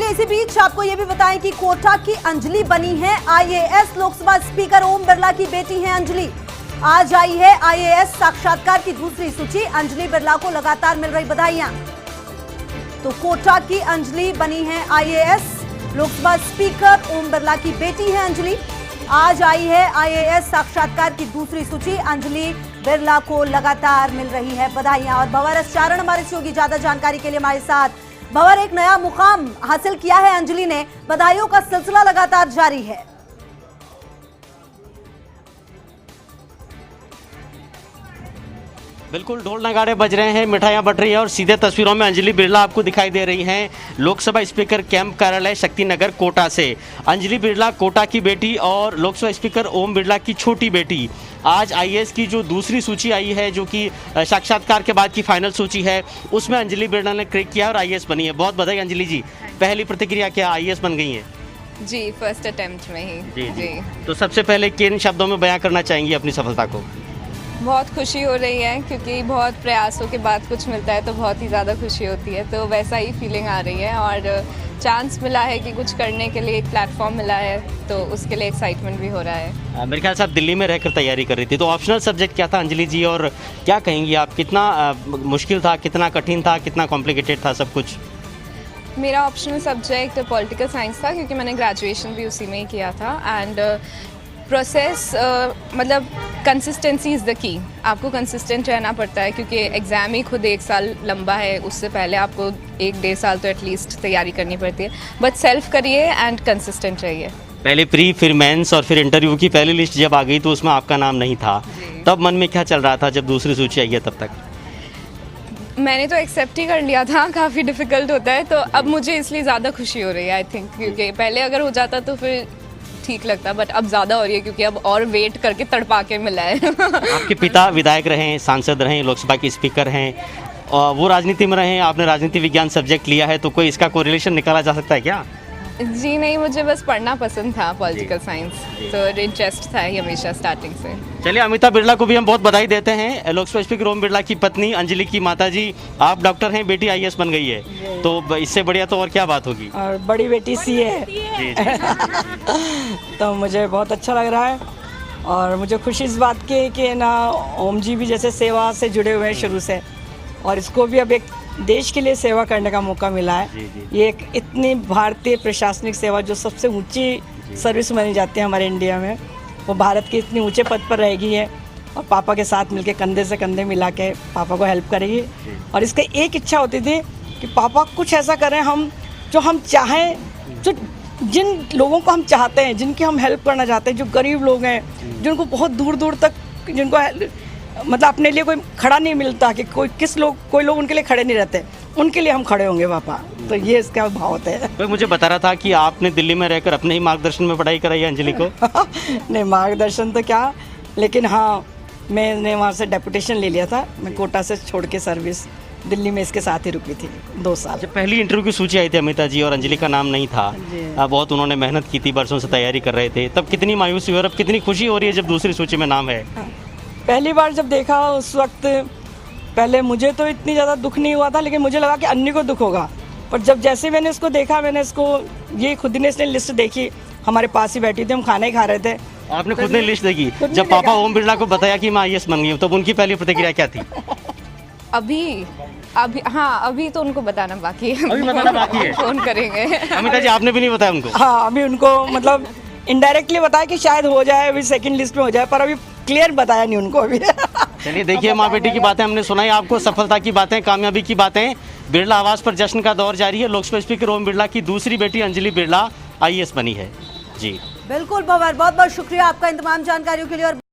इसी बीच आपको यह भी बताएं कि कोटा की अंजलि बनी है आईएएस। लोकसभा स्पीकर ओम बिरला की बेटी हैं अंजलि। आज आई है आईएएस साक्षात्कार की दूसरी सूची। अंजलि बिरला को लगातार मिल रही बधाइयां। तो कोटा की अंजलि बनी है आईएएस। लोकसभा स्पीकर ओम बिरला की बेटी है अंजलि। आज आई है आईएएस साक्षात्कार की दूसरी सूची। अंजलि बिरला को लगातार मिल रही है बधाइयां। और भंवर एस चारण हमारे से होगी ज्यादा जानकारी के लिए हमारे साथ। भंवर, एक नया मुकाम हासिल किया है अंजलि ने, बधाइयों का सिलसिला लगातार जारी है। बिल्कुल, ढोल नगाड़े बज रहे हैं, मिठाइयाँ बट रही है और सीधे तस्वीरों में अंजलि बिरला आपको दिखाई दे रही हैं लोकसभा स्पीकर कैंप कार्यालय शक्तिनगर कोटा से। अंजलि बिरला कोटा की बेटी और लोकसभा स्पीकर ओम बिरला की छोटी बेटी। आज आईएएस की जो दूसरी सूची आई है, जो कि साक्षात्कार के बाद की फाइनल सूची है, उसमें अंजलि बिरला ने क्रैक किया और आईएएस बनी है। बहुत बधाई अंजलि जी। पहली प्रतिक्रिया क्या, आईएएस बन गई हैं? जी, फर्स्ट अटेम्प्ट में ही। जी। तो सबसे पहले किन शब्दों में बयां करना चाहेंगी अपनी सफलता को? बहुत खुशी हो रही है क्योंकि बहुत प्रयासों के बाद कुछ मिलता है तो बहुत ही ज़्यादा खुशी होती है। तो वैसा ही फीलिंग आ रही है और चांस मिला है कि कुछ करने के लिए एक प्लेटफॉर्म मिला है, तो उसके लिए एक्साइटमेंट भी हो रहा है। मेरे ख्याल से आप दिल्ली में रहकर तैयारी कर रही थी, तो ऑप्शनल सब्जेक्ट क्या था अंजलि जी, और क्या कहेंगी आप, कितना मुश्किल था, कितना कठिन था, कितना कॉम्प्लिकेटेड था सब कुछ? मेरा ऑप्शनल सब्जेक्ट पॉलिटिकल साइंस था क्योंकि मैंने ग्रेजुएशन भी उसी में ही किया था। एंड प्रोसेस मतलब कंसिस्टेंसी इज़ द की। आपको कंसिस्टेंट रहना पड़ता है क्योंकि एग्ज़ाम ही खुद 1 साल लंबा है। उससे पहले आपको 1-1.5 साल तो एटलीस्ट तैयारी करनी पड़ती है। बट सेल्फ करिए एंड कंसिस्टेंट रहिए। पहले प्री, फिर मेंस और फिर इंटरव्यू की पहली लिस्ट जब आ गई तो उसमें आपका नाम नहीं था, तब मन में क्या चल रहा था जब दूसरी सूची आई है तब तक? मैंने तो एक्सेप्ट ही कर लिया था, काफ़ी डिफ़िकल्ट होता है, तो अब मुझे इसलिए ज़्यादा खुशी हो रही है आई थिंक, क्योंकि पहले अगर हो जाता तो फिर ठीक लगता, बट अब ज़्यादा हो रही है क्योंकि अब और वेट करके तड़पा के मिला है। आपके पिता विधायक रहे हैं, सांसद रहे हैं, लोकसभा के स्पीकर हैं, और वो राजनीति में रहे हैं, आपने राजनीति विज्ञान सब्जेक्ट लिया है, तो कोई इसका कोरिलेशन निकाला जा सकता है क्या? जी नहीं, मुझे बस पढ़ना पसंद था, पॉलिटिकल साइंस, तो इंटरेस्ट था ही हमेशा स्टार्टिंग से। चलिए, अमिता बिरला को भी हम बहुत बधाई देते हैं। लोकसभा स्पीकर ओम बिरला की पत्नी अंजलि की माता जी, आप डॉक्टर हैं, बेटी आईएएस बन गई है, तो इससे बढ़िया तो और क्या बात होगी। और बड़ी बेटी सीए है। जी। तो मुझे बहुत अच्छा लग रहा है और मुझे खुशी इस बात की है कि ना ओम जी भी जैसे सेवा से जुड़े हुए हैं शुरू से, और इसको भी अब एक देश के लिए सेवा करने का मौका मिला है। ये एक इतनी भारतीय प्रशासनिक सेवा जो सबसे ऊंची सर्विस मानी जाती है हमारे इंडिया में, वो भारत के इतने ऊंचे पद पर रहेगी है और पापा के साथ मिलके कंधे से कंधे मिला के पापा को हेल्प करेगी। और इसका एक इच्छा होती थी कि पापा कुछ ऐसा करें हम जो हम चाहें, जो जिन लोगों को हम चाहते हैं, जिनकी हम हेल्प करना चाहते हैं, जो गरीब लोग हैं, जिनको बहुत दूर दूर तक, जिनको मतलब अपने लिए कोई खड़ा नहीं मिलता, कि कोई लोग उनके लिए खड़े नहीं रहते, उनके लिए हम खड़े होंगे पापा। तो ये इसका भाव होता है। तो मुझे बता रहा था कि आपने दिल्ली में रहकर अपने ही मार्गदर्शन में पढ़ाई कराई है अंजलि को? नहीं, मार्गदर्शन तो क्या, लेकिन हाँ, मैंने वहाँ से डेपुटेशन ले लिया था। मैं कोटा से छोड़ के सर्विस दिल्ली में इसके साथ ही रुकी थी 2 साल। जब पहली इंटरव्यू की सूची आई थी अमिता जी और अंजलि का नाम नहीं था, बहुत उन्होंने मेहनत की थी, बरसों से तैयारी कर रहे थे, तब कितनी मायूसी हुई और अब कितनी खुशी हो रही है जब दूसरी सूची में नाम है? पहली बार जब देखा उस वक्त, पहले मुझे तो इतनी ज़्यादा दुख नहीं हुआ था, लेकिन मुझे लगा कि अन्य को दुख होगा। पर जब जैसे मैंने इसको देखा, मैंने इसको ये खुद ने इसने लिस्ट देखी, हमारे पास ही बैठी थी, हम खाना ही खा रहे थे। आपने खुद ने लिस्ट देखी? जब पापा ओम बिरला को बताया कि मैं आईएएस बन गई हूँ, तब उनकी पहली प्रतिक्रिया क्या थी? अभी हाँ, अभी तो उनको बताना बाकी है। अभी बताना बाकी है? फोन करेंगे। अमिता जी, आपने भी नहीं बताया उनको? हाँ, अभी उनको मतलब इनडायरेक्टली बताया कि शायद हो जाए, अभी सेकंड लिस्ट में हो जाए, पर अभी क्लियर बताया नहीं उनको अभी। चलिए, देखिए, माँ बेटी की बातें हमने सुनाई आपको, सफलता की बातें, कामयाबी की बातें। बिरला आवास पर जश्न का दौर जारी है। लोकसभा स्पीकर ओम बिरला की दूसरी बेटी अंजलि बिरला आईएएस बनी है। जी बिल्कुल भंवर, बहुत बहुत शुक्रिया आपका इन तमाम जानकारियों के लिए। और